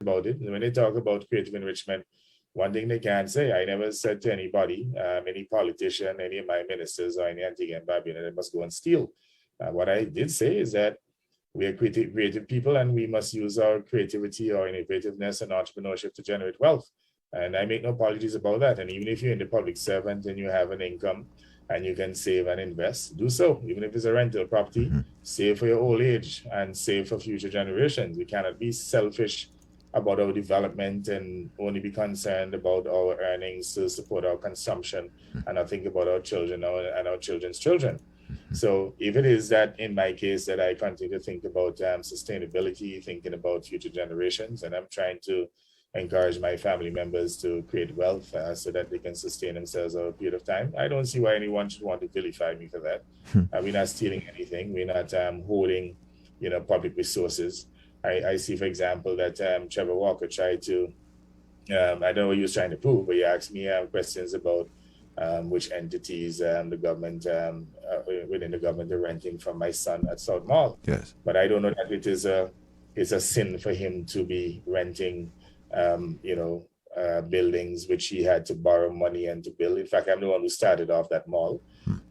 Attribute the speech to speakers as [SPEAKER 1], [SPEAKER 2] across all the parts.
[SPEAKER 1] about it. When they talk about creative enrichment, one thing they can't say, I never said to anybody, any politician, any of my ministers or any Antigua and Barbuda, they must go and steal. What I did say is that we are creative people, and we must use our creativity or innovativeness and entrepreneurship to generate wealth. And I make no apologies about that. And even if you're in the public servant and you have an income and you can save and invest, do so. Even if it's a rental property, save for your old age and save for future generations. We cannot be selfish about our development and only be concerned about our earnings to support our consumption and not think about our children and our children's children. So if it is that in my case that I continue to think about sustainability, thinking about future generations, and I'm trying to encourage my family members to create wealth so that they can sustain themselves over a period of time, I don't see why anyone should want to vilify me for that. We're not stealing anything. We're not holding, public resources. I see, for example, that Trevor Walker tried to, I don't know what he was trying to prove, but he asked me questions about which entities the government, within the government, are renting from my son at South Mall.
[SPEAKER 2] Yes.
[SPEAKER 1] But I don't know that it's a sin for him to be renting, buildings which he had to borrow money and to build. In fact, I'm the one who started off that mall.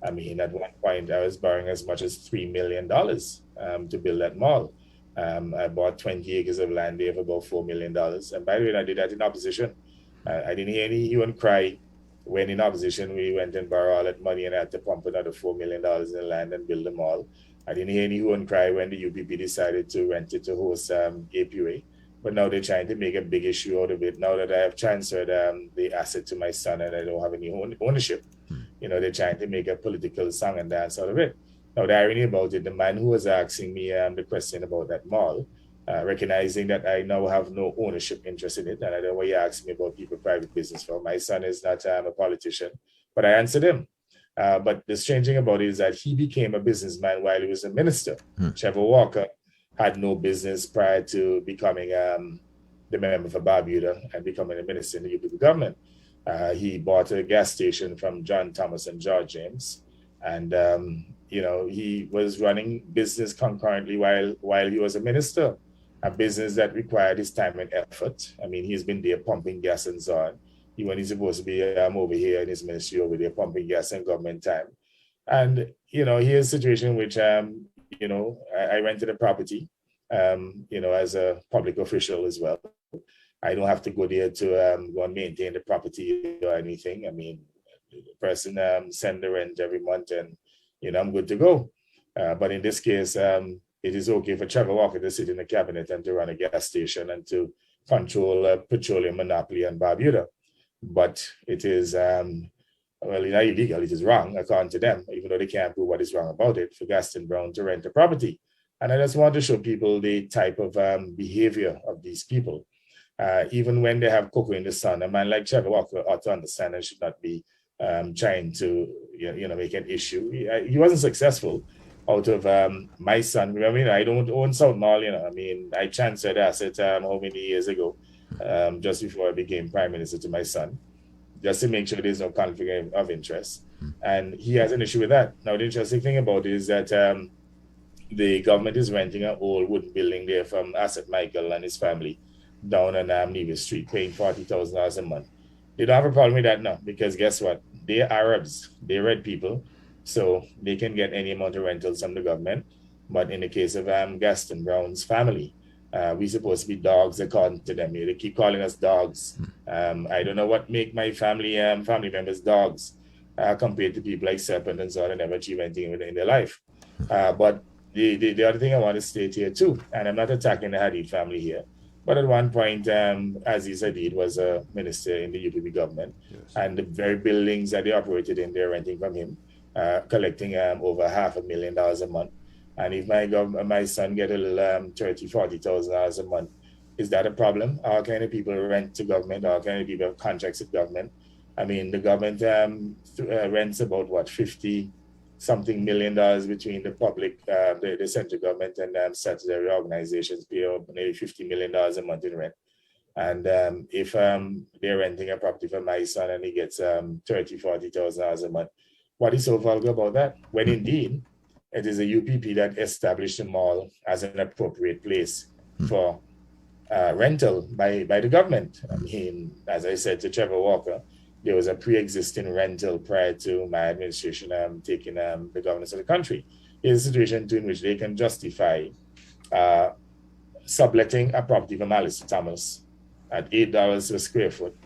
[SPEAKER 1] I mean, at one point, I was borrowing as much as $3 million to build that mall. I bought 20 acres of land there for about $4 million. And by the way, I did that in opposition. I didn't hear anyone cry when in opposition we went and borrowed all that money and had to pump another $4 million in the land and build the mall. I didn't hear anyone cry when the UPP decided to rent it to host APUA. But now they're trying to make a big issue out of it. Now that I have transferred the asset to my son and I don't have any ownership, they're trying to make a political song and dance out of it. Now, the irony about it, the man who was asking me the question about that mall, recognizing that I now have no ownership interest in it, and I don't know why you asked me about people private business for. My son is not a politician, but I answered him. But the strange thing about it is that he became a businessman while he was a minister. Trevor Walker had no business prior to becoming the member for Barbuda and becoming a minister in the UPP government. He bought a gas station from John Thomas and George James, and he was running business concurrently while he was a minister, a business that required his time and effort. I mean, he's been there pumping gas and so on. When he's supposed to be over here in his ministry over there pumping gas and government time. And, here's a situation which, I rented a property, as a public official as well. I don't have to go there to go and maintain the property or anything. I mean, the person send the rent every month and, I'm good to go. But in this case, it is okay for Trevor Walker to sit in the cabinet and to run a gas station and to control a petroleum monopoly in Barbuda. But it is, it's not illegal, it is wrong, according to them, even though they can't prove what is wrong about it, for Gaston Browne to rent a property. And I just want to show people the type of behavior of these people. Even when they have cocoa in the sun, a man like Trevor Walker ought to understand and should not be trying to, make an issue. He wasn't successful out of my son. Remember, I don't own South Mall, I transferred assets how many years ago, just before I became Prime Minister, to my son, just to make sure there's no conflict of interest. And he has an issue with that. Now, the interesting thing about it is that the government is renting an old wooden building there from Asset Michael and his family down on Nevis Street, paying $40,000 a month. They don't have a problem with that now, because guess what? They're Arabs, they're red people, so they can get any amount of rentals from the government. But in the case of Gaston Browne's family, we're supposed to be dogs according to them. They keep calling us dogs. I don't know what make my family members dogs compared to people like Serpent and so on, and never achieve anything in their life. But the other thing I want to state here too, and I'm not attacking the Hadid family here, but at one point, Aziz Hadid was a minister in the UPP government, yes. And the very buildings that they operated in, they're renting from him, collecting over $500,000 a month. And if my son get a little $30,000-$40,000 a month, is that a problem? All kind of people rent to government, all kind of people have contracts with government. I mean, the government rents about $50-something million between the public, the central government and statutory organizations pay nearly $50 million a month in rent. And if they're renting a property for my son and he gets $30,000-$40,000 a month, what is so vulgar about that? When indeed, it is a UPP that established the mall as an appropriate place for rental by the government. I mean, as I said to Trevor Walker, there was a pre-existing rental prior to my administration taking the governance of the country. Here's a situation in which they can justify uh, subletting a property from Alistair Thomas at $8 a square foot,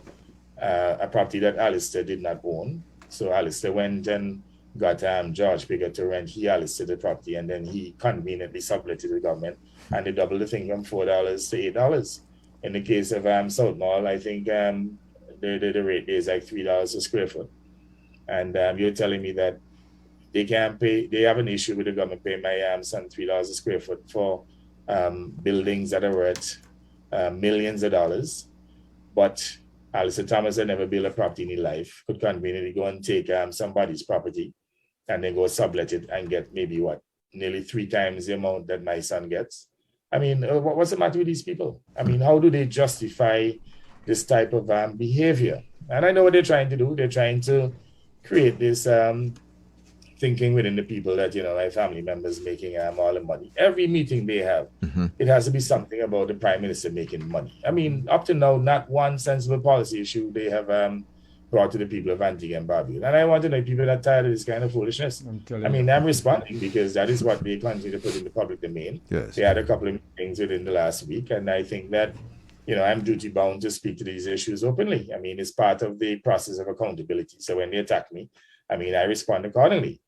[SPEAKER 1] a property that Alistair did not own. So Alistair went and got George Piggott to rent Alistair the property, and then he conveniently subletted to the government, and they doubled the thing from $4 to $8. In the case of South Mall, I think the rate is like $3 a square foot. And you're telling me that they can't pay, they have an issue with the government paying my son $3 a square foot for buildings that are worth millions of dollars. But Alistair Thomas had never built a property in his life, could conveniently go and take somebody's property and then go sublet it and get maybe nearly 3 times the amount that my son gets. I mean, what's the matter with these people? I mean, how do they justify this type of behavior? And I know what they're trying to do. They're trying to create this thinking within the people that, my family members making all the money. Every meeting they have, it has to be something about the prime minister making money. I mean, up to now, not one sensible policy issue they have brought to the people of Antigua and Barbuda. And I want to know people that are tired of this kind of foolishness. I'm responding because that is what they continue to put in the public domain.
[SPEAKER 2] Yes.
[SPEAKER 1] They had a couple of meetings within the last week, and I think that, I'm duty bound to speak to these issues openly. I mean, it's part of the process of accountability. So when they attack me, I respond accordingly.